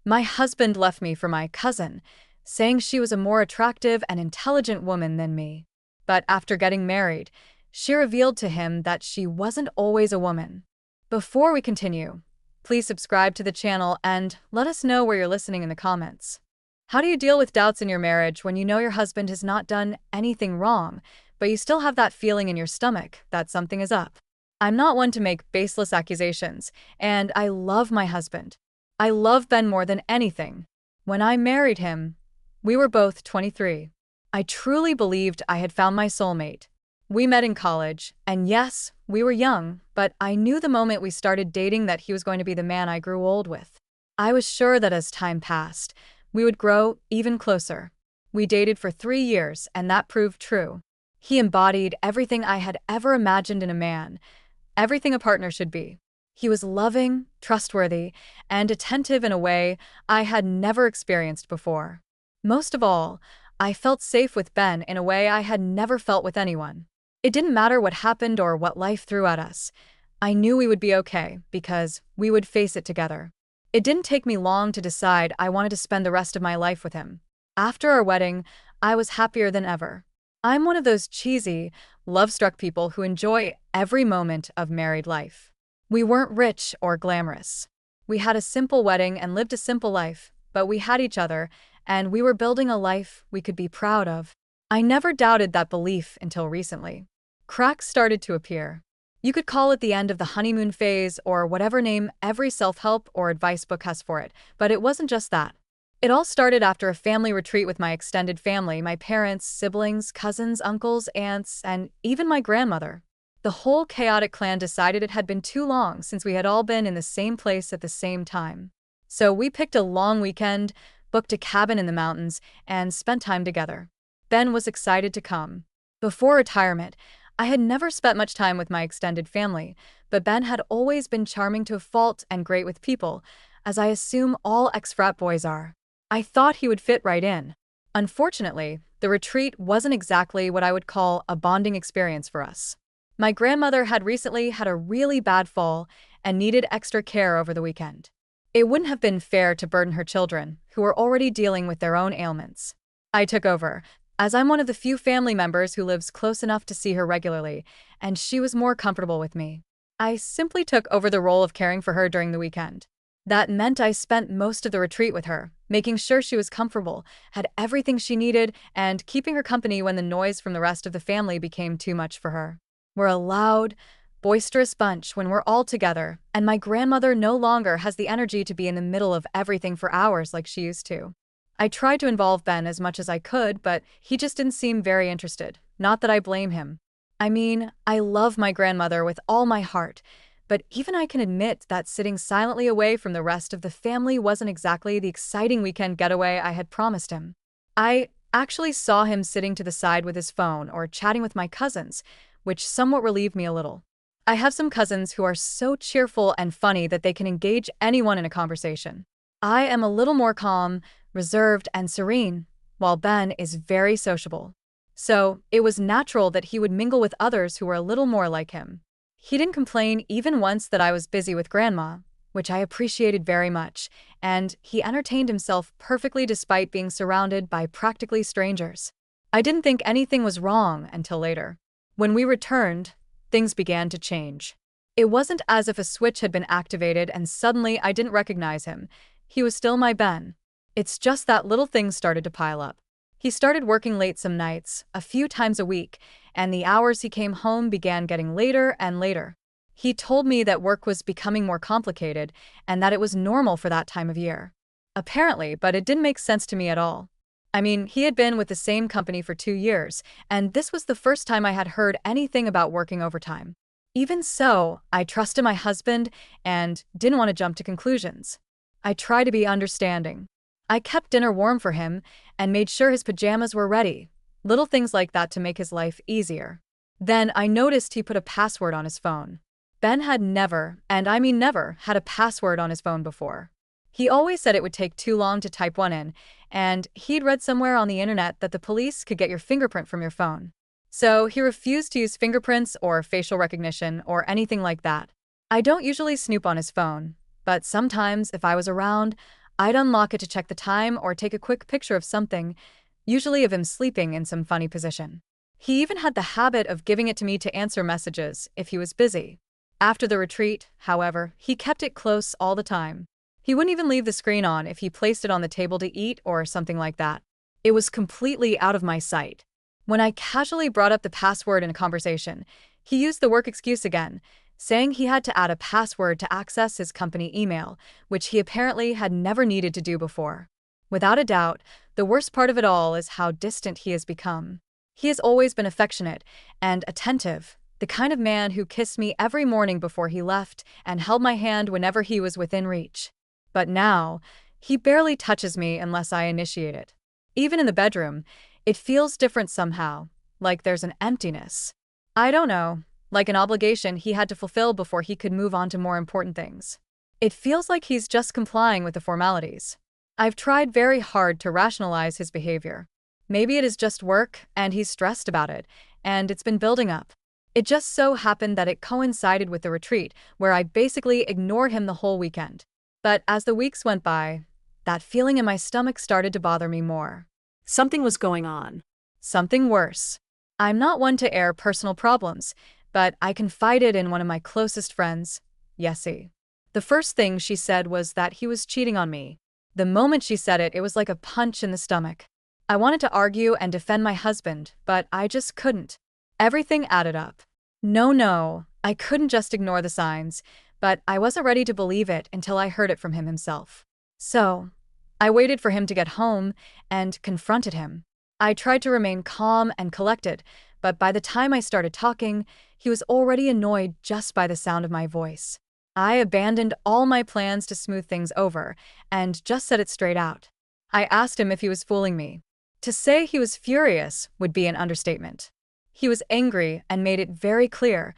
My husband left me for my cousin, saying she was a more attractive and intelligent woman than me. But after getting married, she revealed to him that she wasn't always a woman. Before we continue, please subscribe to the channel and let us know where you're listening in the comments. How do you deal with doubts in your marriage when you know your husband has not done anything wrong, but you still have that feeling in your stomach that something is up? I'm not one to make baseless accusations, and I love my husband. I love Ben more than anything. When I married him, we were both 23. I truly believed I had found my soulmate. We met in college, and yes, we were young, but I knew the moment we started dating that he was going to be the man I grew old with. I was sure that as time passed, we would grow even closer. We dated for 3 years, and that proved true. He embodied everything I had ever imagined in a man, everything a partner should be. He was loving, trustworthy, and attentive in a way I had never experienced before. Most of all, I felt safe with Ben in a way I had never felt with anyone. It didn't matter what happened or what life threw at us. I knew we would be okay because we would face it together. It didn't take me long to decide I wanted to spend the rest of my life with him. After our wedding, I was happier than ever. I'm one of those cheesy, love-struck people who enjoy every moment of married life. We weren't rich or glamorous. We had a simple wedding and lived a simple life, but we had each other, and we were building a life we could be proud of. I never doubted that belief until recently. Cracks started to appear. You could call it the end of the honeymoon phase or whatever name every self-help or advice book has for it, but it wasn't just that. It all started after a family retreat with my extended family, my parents, siblings, cousins, uncles, aunts, and even my grandmother. The whole chaotic clan decided it had been too long since we had all been in the same place at the same time. So we picked a long weekend, booked a cabin in the mountains, and spent time together. Ben was excited to come. Before retirement, I had never spent much time with my extended family, but Ben had always been charming to a fault and great with people, as I assume all ex-frat boys are. I thought he would fit right in. Unfortunately, the retreat wasn't exactly what I would call a bonding experience for us. My grandmother had recently had a really bad fall and needed extra care over the weekend. It wouldn't have been fair to burden her children, who were already dealing with their own ailments. I took over, as I'm one of the few family members who lives close enough to see her regularly, and she was more comfortable with me. I simply took over the role of caring for her during the weekend. That meant I spent most of the retreat with her, making sure she was comfortable, had everything she needed, and keeping her company when the noise from the rest of the family became too much for her. We're a loud, boisterous bunch when we're all together, and my grandmother no longer has the energy to be in the middle of everything for hours like she used to. I tried to involve Ben as much as I could, but he just didn't seem very interested. Not that I blame him. I mean, I love my grandmother with all my heart, but even I can admit that sitting silently away from the rest of the family wasn't exactly the exciting weekend getaway I had promised him. I actually saw him sitting to the side with his phone or chatting with my cousins, which somewhat relieved me a little. I have some cousins who are so cheerful and funny that they can engage anyone in a conversation. I am a little more calm, reserved, and serene, while Ben is very sociable. So it was natural that he would mingle with others who were a little more like him. He didn't complain even once that I was busy with Grandma, which I appreciated very much, and he entertained himself perfectly despite being surrounded by practically strangers. I didn't think anything was wrong until later. When we returned, things began to change. It wasn't as if a switch had been activated and suddenly I didn't recognize him. He was still my Ben. It's just that little things started to pile up. He started working late some nights, a few times a week, and the hours he came home began getting later and later. He told me that work was becoming more complicated and that it was normal for that time of year. Apparently, but it didn't make sense to me at all. I mean, he had been with the same company for 2 years, and this was the first time I had heard anything about working overtime. Even so, I trusted my husband and didn't want to jump to conclusions. I tried to be understanding. I kept dinner warm for him and made sure his pajamas were ready, little things like that to make his life easier. Then I noticed he put a password on his phone. Ben had never, and I mean never, had a password on his phone before. He always said it would take too long to type one in, and he'd read somewhere on the internet that the police could get your fingerprint from your phone. So he refused to use fingerprints or facial recognition or anything like that. I don't usually snoop on his phone, but sometimes if I was around, I'd unlock it to check the time or take a quick picture of something, usually of him sleeping in some funny position. He even had the habit of giving it to me to answer messages if he was busy. After the retreat, however, he kept it close all the time. He wouldn't even leave the screen on if he placed it on the table to eat or something like that. It was completely out of my sight. When I casually brought up the password in a conversation, he used the work excuse again, saying he had to add a password to access his company email, which he apparently had never needed to do before. Without a doubt, the worst part of it all is how distant he has become. He has always been affectionate and attentive, the kind of man who kissed me every morning before he left and held my hand whenever he was within reach. But now, he barely touches me unless I initiate it. Even in the bedroom, it feels different somehow, like there's an emptiness. I don't know, like an obligation he had to fulfill before he could move on to more important things. It feels like he's just complying with the formalities. I've tried very hard to rationalize his behavior. Maybe it is just work, and he's stressed about it, and it's been building up. It just so happened that it coincided with the retreat, where I basically ignored him the whole weekend. But as the weeks went by, that feeling in my stomach started to bother me more. Something was going on. Something worse. I'm not one to air personal problems, but I confided in one of my closest friends, Yessie. The first thing she said was that he was cheating on me. The moment she said it, it was like a punch in the stomach. I wanted to argue and defend my husband, but I just couldn't. Everything added up. No, I couldn't just ignore the signs, but I wasn't ready to believe it until I heard it from him himself. So, I waited for him to get home and confronted him. I tried to remain calm and collected, but by the time I started talking, he was already annoyed just by the sound of my voice. I abandoned all my plans to smooth things over and just said it straight out. I asked him if he was fooling me. To say he was furious would be an understatement. He was angry and made it very clear.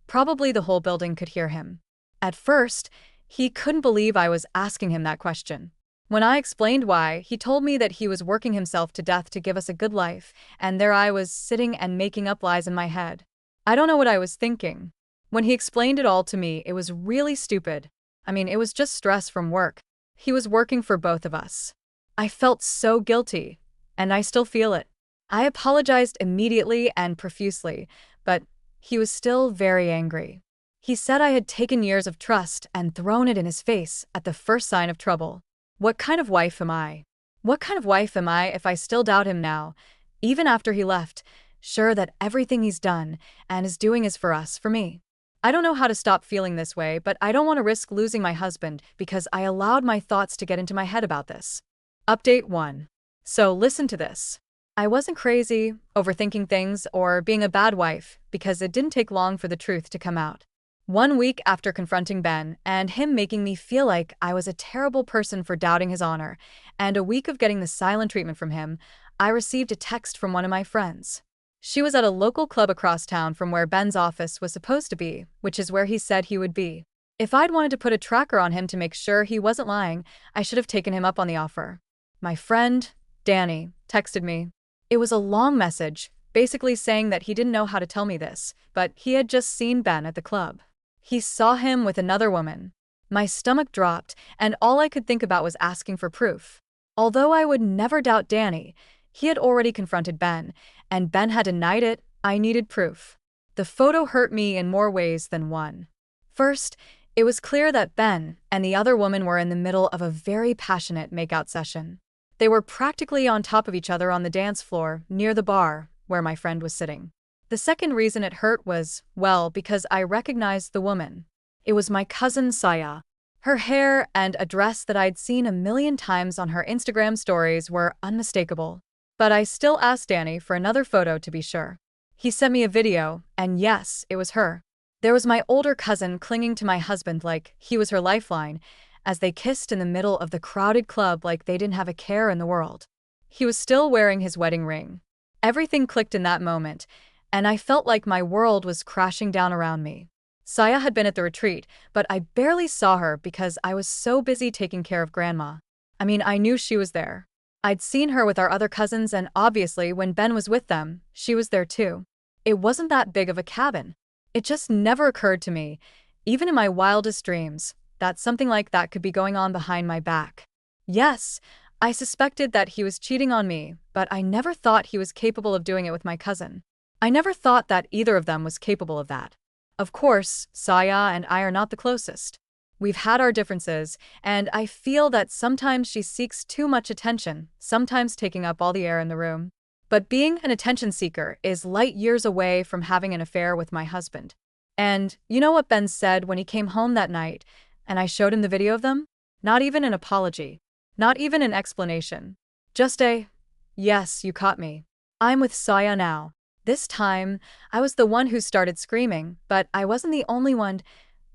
Probably the whole building could hear him. At first, he couldn't believe I was asking him that question. When I explained why, he told me that he was working himself to death to give us a good life, and there I was sitting and making up lies in my head. I don't know what I was thinking. When he explained it all to me, it was really stupid. It was just stress from work. He was working for both of us. I felt so guilty, and I still feel it. I apologized immediately and profusely, but he was still very angry. He said I had taken years of trust and thrown it in his face at the first sign of trouble. What kind of wife am I? What kind of wife am I if I still doubt him now, even after he left, sure that everything he's done and is doing is for us, for me? I don't know how to stop feeling this way, but I don't want to risk losing my husband because I allowed my thoughts to get into my head about this. Update 1. So listen to this. I wasn't crazy, overthinking things, or being a bad wife because it didn't take long for the truth to come out. 1 week after confronting Ben and him making me feel like I was a terrible person for doubting his honor, and a week of getting the silent treatment from him, I received a text from one of my friends. She was at a local club across town from where Ben's office was supposed to be, which is where he said he would be. If I'd wanted to put a tracker on him to make sure he wasn't lying, I should have taken him up on the offer. My friend, Danny, texted me. It was a long message, basically saying that he didn't know how to tell me this, but he had just seen Ben at the club. He saw him with another woman. My stomach dropped, and all I could think about was asking for proof. Although I would never doubt Danny, he had already confronted Ben, and Ben had denied it. I needed proof. The photo hurt me in more ways than one. First, it was clear that Ben and the other woman were in the middle of a very passionate makeout session. They were practically on top of each other on the dance floor, near the bar, where my friend was sitting. The second reason it hurt was, well, because I recognized the woman. It was my cousin Saya. Her hair and a dress that I'd seen 1,000,000 times on her Instagram stories were unmistakable. But I still asked Danny for another photo to be sure. He sent me a video, and yes, it was her. There was my older cousin clinging to my husband like he was her lifeline, as they kissed in the middle of the crowded club like they didn't have a care in the world. He was still wearing his wedding ring. Everything clicked in that moment, and I felt like my world was crashing down around me. Saya had been at the retreat, but I barely saw her because I was so busy taking care of Grandma. I knew she was there. I'd seen her with our other cousins, and obviously when Ben was with them, she was there too. It wasn't that big of a cabin. It just never occurred to me, even in my wildest dreams, that something like that could be going on behind my back. Yes, I suspected that he was cheating on me, but I never thought he was capable of doing it with my cousin. I never thought that either of them was capable of that. Of course, Saya and I are not the closest. We've had our differences, and I feel that sometimes she seeks too much attention, sometimes taking up all the air in the room. But being an attention seeker is light years away from having an affair with my husband. And you know what Ben said when he came home that night, and I showed him the video of them? Not even an apology. Not even an explanation. Just a, yes, you caught me. I'm with Saya now. This time, I was the one who started screaming, but I wasn't the only one.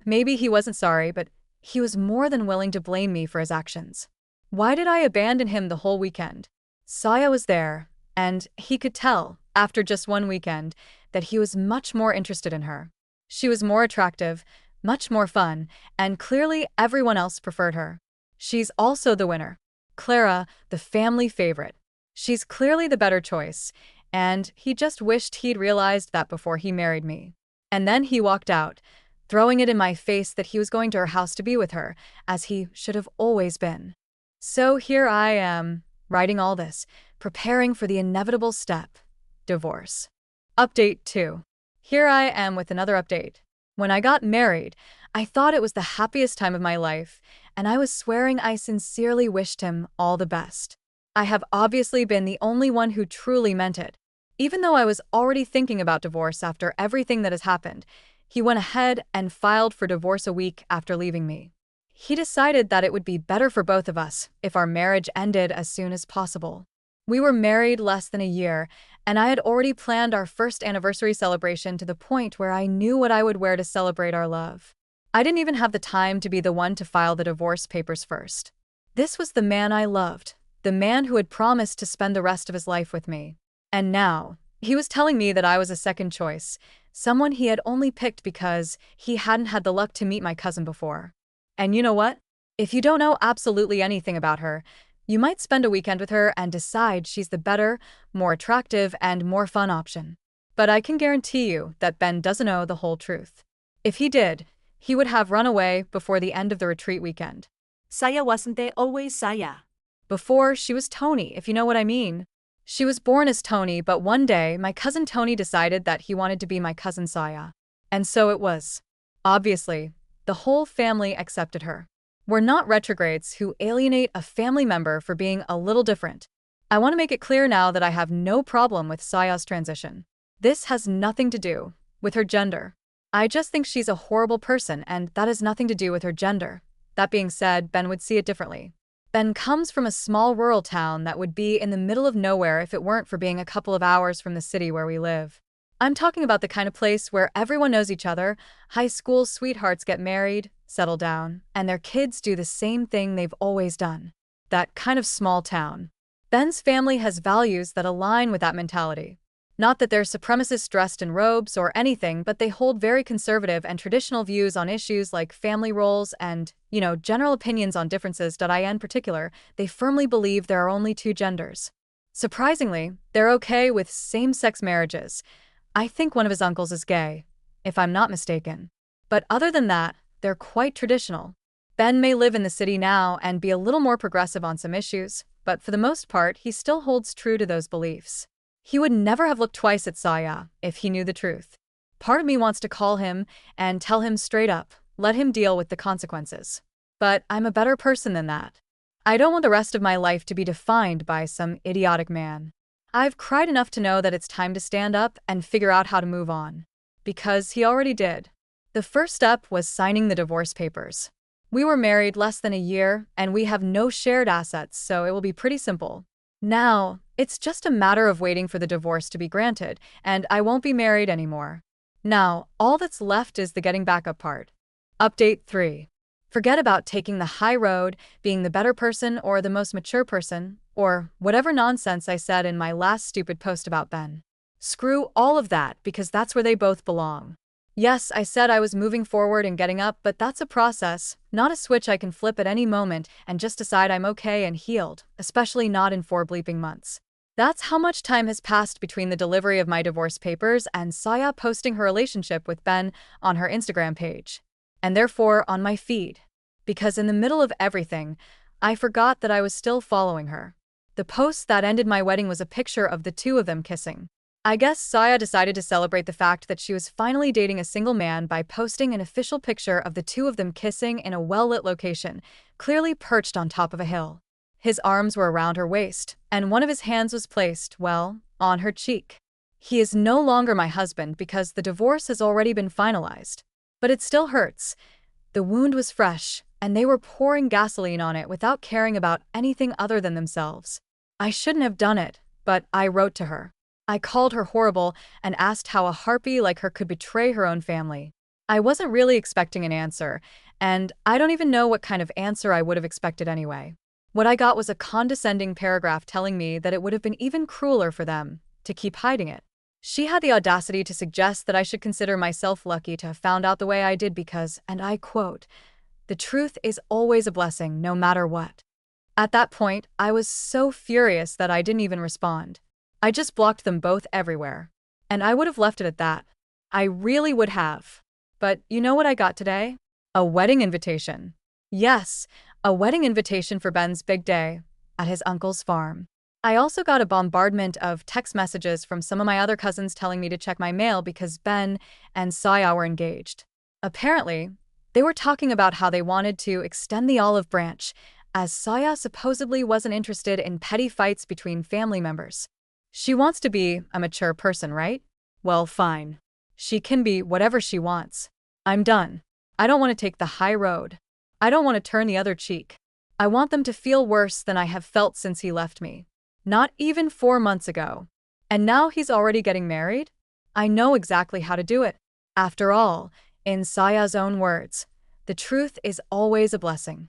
Maybe he wasn't sorry, but he was more than willing to blame me for his actions. Why did I abandon him the whole weekend? Saya was there, and he could tell, after just one weekend, that he was much more interested in her. She was more attractive, much more fun, and clearly everyone else preferred her. She's also the winner. Clara, the family favorite. She's clearly the better choice, and he just wished he'd realized that before he married me. And then he walked out, throwing it in my face that he was going to her house to be with her, as he should have always been. So here I am, writing all this, preparing for the inevitable step, divorce. Update 2. Here I am with another update. When I got married, I thought it was the happiest time of my life, and I was swearing I sincerely wished him all the best. I have obviously been the only one who truly meant it. Even though I was already thinking about divorce after everything that has happened, he went ahead and filed for divorce a week after leaving me. He decided that it would be better for both of us if our marriage ended as soon as possible. We were married less than a year, and I had already planned our first anniversary celebration to the point where I knew what I would wear to celebrate our love. I didn't even have the time to be the one to file the divorce papers first. This was the man I loved, the man who had promised to spend the rest of his life with me. And now, he was telling me that I was a second choice, someone he had only picked because he hadn't had the luck to meet my cousin before. And you know what? If you don't know absolutely anything about her, you might spend a weekend with her and decide she's the better, more attractive, and more fun option. But I can guarantee you that Ben doesn't know the whole truth. If he did, he would have run away before the end of the retreat weekend. Saya wasn't there always Saya. Before, she was Tony, if you know what I mean. She was born as Tony, but one day, my cousin Tony decided that he wanted to be my cousin Saya. And so it was. Obviously, the whole family accepted her. We're not retrogrades who alienate a family member for being a little different. I want to make it clear now that I have no problem with Saya's transition. This has nothing to do with her gender. I just think she's a horrible person, and that has nothing to do with her gender. That being said, Ben would see it differently. Ben comes from a small rural town that would be in the middle of nowhere if it weren't for being a couple of hours from the city where we live. I'm talking about the kind of place where everyone knows each other, high school sweethearts get married, settle down, and their kids do the same thing they've always done. That kind of small town. Ben's family has values that align with that mentality. Not that they're supremacists dressed in robes or anything, but they hold very conservative and traditional views on issues like family roles and, general opinions on differences. In particular, they firmly believe there are only two genders. Surprisingly, they're okay with same-sex marriages. I think one of his uncles is gay, if I'm not mistaken. But other than that, they're quite traditional. Ben may live in the city now and be a little more progressive on some issues, but for the most part, he still holds true to those beliefs. He would never have looked twice at Saya if he knew the truth. Part of me wants to call him and tell him straight up, let him deal with the consequences. But I'm a better person than that. I don't want the rest of my life to be defined by some idiotic man. I've cried enough to know that it's time to stand up and figure out how to move on. Because he already did. The first step was signing the divorce papers. We were married less than a year, and we have no shared assets, so it will be pretty simple. Now, it's just a matter of waiting for the divorce to be granted, and I won't be married anymore. Now, all that's left is the getting back up part. Update 3. Forget about taking the high road, being the better person or the most mature person, or whatever nonsense I said in my last stupid post about Ben. Screw all of that, because that's where they both belong. Yes, I said I was moving forward and getting up, but that's a process, not a switch I can flip at any moment and just decide I'm okay and healed, especially not in 4 bleeping months. That's how much time has passed between the delivery of my divorce papers and Saya posting her relationship with Ben on her Instagram page. And therefore on my feed. Because in the middle of everything, I forgot that I was still following her. The post that ended my wedding was a picture of the two of them kissing. I guess Saya decided to celebrate the fact that she was finally dating a single man by posting an official picture of the two of them kissing in a well-lit location, clearly perched on top of a hill. His arms were around her waist, and one of his hands was placed, well, on her cheek. He is no longer my husband because the divorce has already been finalized. But it still hurts. The wound was fresh, and they were pouring gasoline on it without caring about anything other than themselves. I shouldn't have done it, but I wrote to her. I called her horrible and asked how a harpy like her could betray her own family. I wasn't really expecting an answer, and I don't even know what kind of answer I would have expected anyway. What I got was a condescending paragraph telling me that it would have been even crueler for them to keep hiding it. She had the audacity to suggest that I should consider myself lucky to have found out the way I did because, and I quote, "The truth is always a blessing, no matter what." At that point, I was so furious that I didn't even respond. I just blocked them both everywhere. And I would have left it at that. I really would have. But you know what I got today? A wedding invitation. Yes, a wedding invitation for Ben's big day at his uncle's farm. I also got a bombardment of text messages from some of my other cousins telling me to check my mail because Ben and Saya were engaged. Apparently, they were talking about how they wanted to extend the olive branch, as Saya supposedly wasn't interested in petty fights between family members. She wants to be a mature person, right? Well, fine. She can be whatever she wants. I'm done. I don't want to take the high road. I don't want to turn the other cheek. I want them to feel worse than I have felt since he left me. Not even 4 months ago. And now he's already getting married? I know exactly how to do it. After all, in Saya's own words, the truth is always a blessing.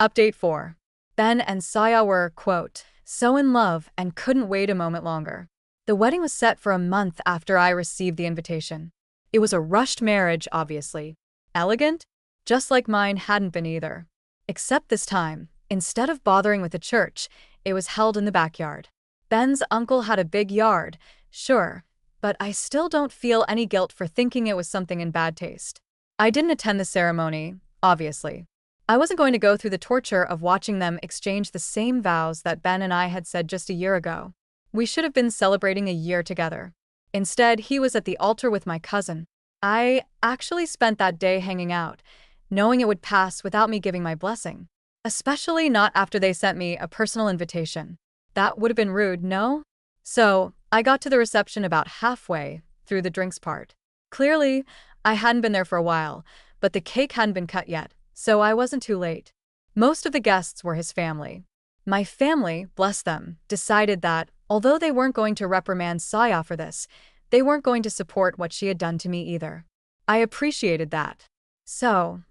Update 4. Ben and Saya were, quote, so in love and couldn't wait a moment longer. The wedding was set for a month after I received the invitation. It was a rushed marriage, obviously. Elegant? Just like mine hadn't been either. Except this time, instead of bothering with the church, it was held in the backyard. Ben's uncle had a big yard, sure, but I still don't feel any guilt for thinking it was something in bad taste. I didn't attend the ceremony, obviously. I wasn't going to go through the torture of watching them exchange the same vows that Ben and I had said just a year ago. We should have been celebrating a year together. Instead, he was at the altar with my cousin. I actually spent that day hanging out, knowing it would pass without me giving my blessing. Especially not after they sent me a personal invitation. That would have been rude, no? So, I got to the reception about halfway through the drinks part. Clearly, I hadn't been there for a while, but the cake hadn't been cut yet, so I wasn't too late. Most of the guests were his family. My family, bless them, decided that, although they weren't going to reprimand Saya for this, they weren't going to support what she had done to me either. I appreciated that. So,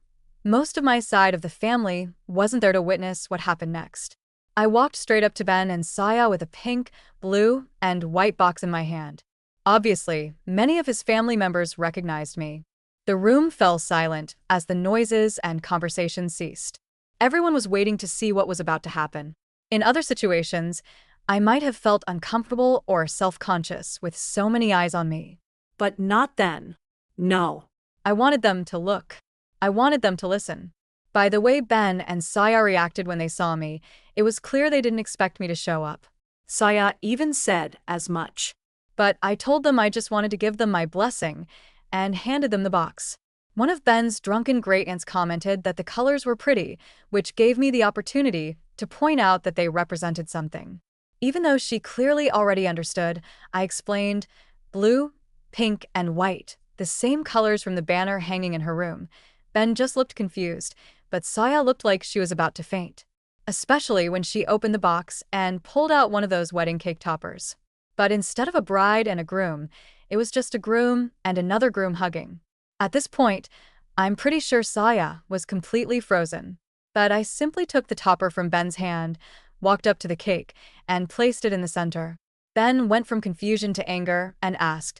most of my side of the family wasn't there to witness what happened next. I walked straight up to Ben and Saya with a pink, blue, and white box in my hand. Obviously, many of his family members recognized me. The room fell silent as the noises and conversations ceased. Everyone was waiting to see what was about to happen. In other situations, I might have felt uncomfortable or self-conscious with so many eyes on me. But not then. No. I wanted them to look. I wanted them to listen. By the way Ben and Saya reacted when they saw me, it was clear they didn't expect me to show up. Saya even said as much. But I told them I just wanted to give them my blessing and handed them the box. One of Ben's drunken great-aunts commented that the colors were pretty, which gave me the opportunity to point out that they represented something. Even though she clearly already understood, I explained blue, pink, and white, the same colors from the banner hanging in her room. Ben just looked confused, but Saya looked like she was about to faint, especially when she opened the box and pulled out one of those wedding cake toppers. But instead of a bride and a groom, it was just a groom and another groom hugging. At this point, I'm pretty sure Saya was completely frozen. But I simply took the topper from Ben's hand, walked up to the cake, and placed it in the center. Ben went from confusion to anger and asked,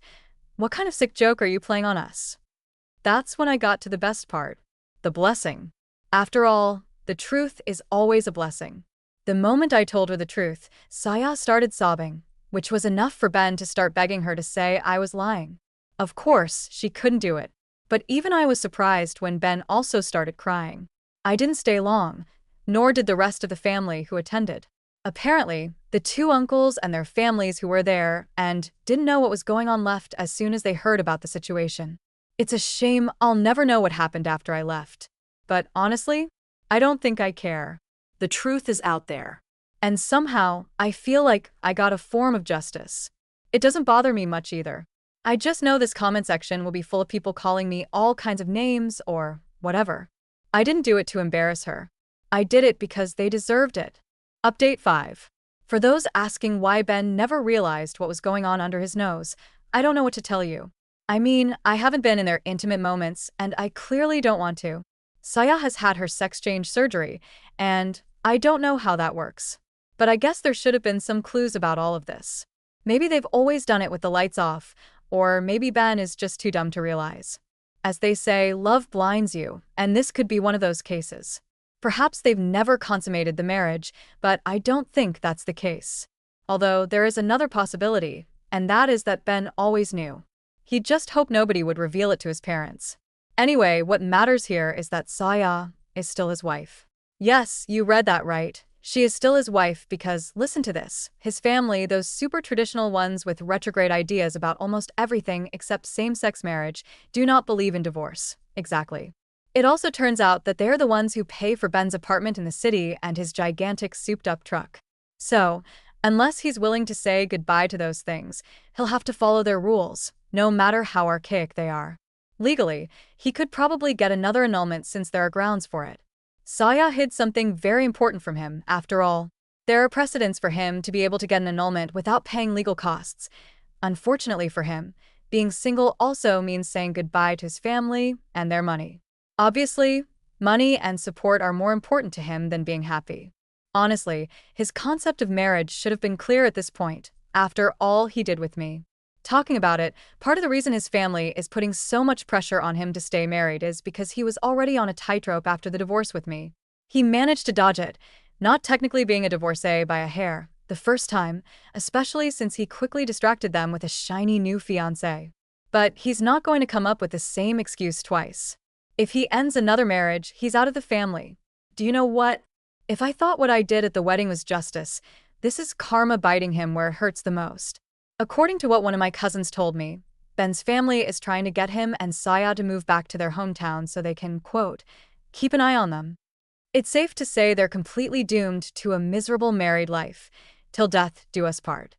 "What kind of sick joke are you playing on us?" That's when I got to the best part, the blessing. After all, the truth is always a blessing. The moment I told her the truth, Saya started sobbing, which was enough for Ben to start begging her to say I was lying. Of course, she couldn't do it, but even I was surprised when Ben also started crying. I didn't stay long. nor did the rest of the family who attended. Apparently, the two uncles and their families who were there and didn't know what was going on left as soon as they heard about the situation. It's a shame I'll never know what happened after I left. But honestly, I don't think I care. The truth is out there. And somehow, I feel like I got a form of justice. It doesn't bother me much either. I just know this comment section will be full of people calling me all kinds of names or whatever. I didn't do it to embarrass her. I did it because they deserved it. Update 5. For those asking why Ben never realized what was going on under his nose, I don't know what to tell you. I mean, I haven't been in their intimate moments, and I clearly don't want to. Saya has had her sex change surgery, and I don't know how that works. But I guess there should have been some clues about all of this. Maybe they've always done it with the lights off, or maybe Ben is just too dumb to realize. As they say, love blinds you, and this could be one of those cases. Perhaps they've never consummated the marriage, but I don't think that's the case. Although there is another possibility, and that is that Ben always knew. He just hoped nobody would reveal it to his parents. Anyway, what matters here is that Saya is still his wife. Yes, you read that right. She is still his wife because, listen to this, his family, those super traditional ones with retrograde ideas about almost everything except same-sex marriage, do not believe in divorce. Exactly. It also turns out that they're the ones who pay for Ben's apartment in the city and his gigantic souped-up truck. So, unless he's willing to say goodbye to those things, he'll have to follow their rules, no matter how archaic they are. Legally, he could probably get another annulment since there are grounds for it. Saya hid something very important from him, after all. There are precedents for him to be able to get an annulment without paying legal costs. Unfortunately for him, being single also means saying goodbye to his family and their money. Obviously, money and support are more important to him than being happy. Honestly, his concept of marriage should have been clear at this point, after all he did with me. Talking about it, part of the reason his family is putting so much pressure on him to stay married is because he was already on a tightrope after the divorce with me. He managed to dodge it, not technically being a divorcee by a hair, the first time, especially since he quickly distracted them with a shiny new fiancé. But he's not going to come up with the same excuse twice. If he ends another marriage, he's out of the family. Do you know what? If I thought what I did at the wedding was justice, this is karma biting him where it hurts the most. According to what one of my cousins told me, Ben's family is trying to get him and Saya to move back to their hometown so they can, quote, keep an eye on them. It's safe to say they're completely doomed to a miserable married life, till death do us part.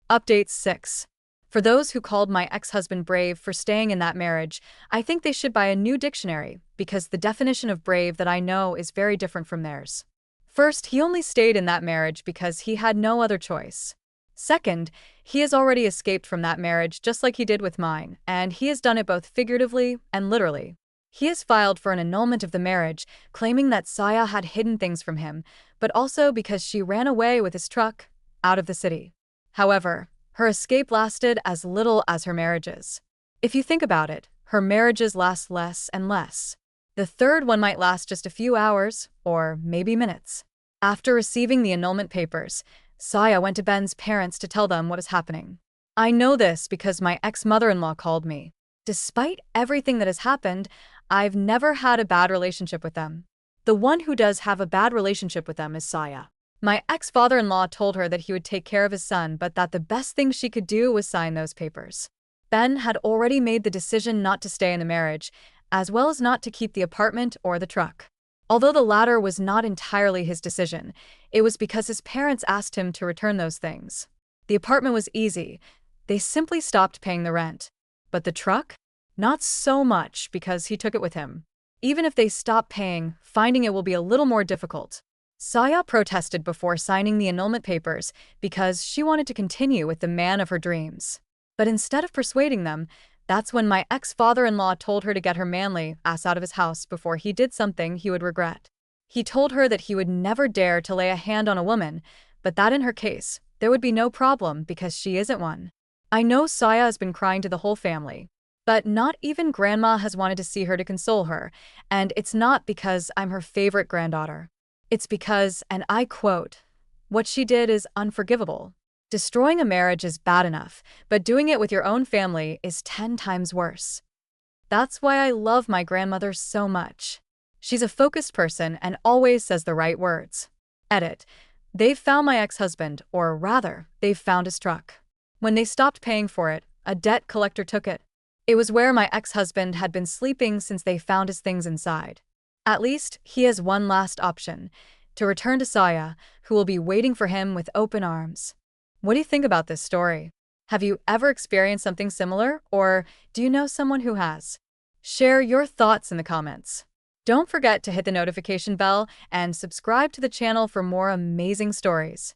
Update 6. For those who called my ex-husband brave for staying in that marriage, I think they should buy a new dictionary because the definition of brave that I know is very different from theirs. First, he only stayed in that marriage because he had no other choice. Second, he has already escaped from that marriage just like he did with mine, and he has done it both figuratively and literally. He has filed for an annulment of the marriage, claiming that Saya had hidden things from him, but also because she ran away with his truck out of the city. However, her escape lasted as little as her marriages. If you think about it, her marriages last less and less. The third one might last just a few hours, or maybe minutes. After receiving the annulment papers, Saya went to Ben's parents to tell them what is happening. I know this because my ex-mother-in-law called me. Despite everything that has happened, I've never had a bad relationship with them. The one who does have a bad relationship with them is Saya. My ex-father-in-law told her that he would take care of his son, but that the best thing she could do was sign those papers. Ben had already made the decision not to stay in the marriage, as well as not to keep the apartment or the truck. Although the latter was not entirely his decision, it was because his parents asked him to return those things. The apartment was easy. They simply stopped paying the rent. But the truck? Not so much because he took it with him. Even if they stop paying, finding it will be a little more difficult. Saya protested before signing the annulment papers because she wanted to continue with the man of her dreams. But instead of persuading them, that's when my ex-father-in-law told her to get her manly ass out of his house before he did something he would regret. He told her that he would never dare to lay a hand on a woman, but that in her case, there would be no problem because she isn't one. I know Saya has been crying to the whole family, but not even Grandma has wanted to see her to console her, and it's not because I'm her favorite granddaughter. It's because, and I quote, what she did is unforgivable. Destroying a marriage is bad enough, but doing it with your own family is 10 times worse. That's why I love my grandmother so much. She's a focused person and always says the right words. Edit. They've found my ex-husband, or rather, they've found his truck. When they stopped paying for it, a debt collector took it. It was where my ex-husband had been sleeping since they found his things inside. At least, he has one last option, to return to Saya, who will be waiting for him with open arms. What do you think about this story? Have you ever experienced something similar, or do you know someone who has? Share your thoughts in the comments. Don't forget to hit the notification bell and subscribe to the channel for more amazing stories.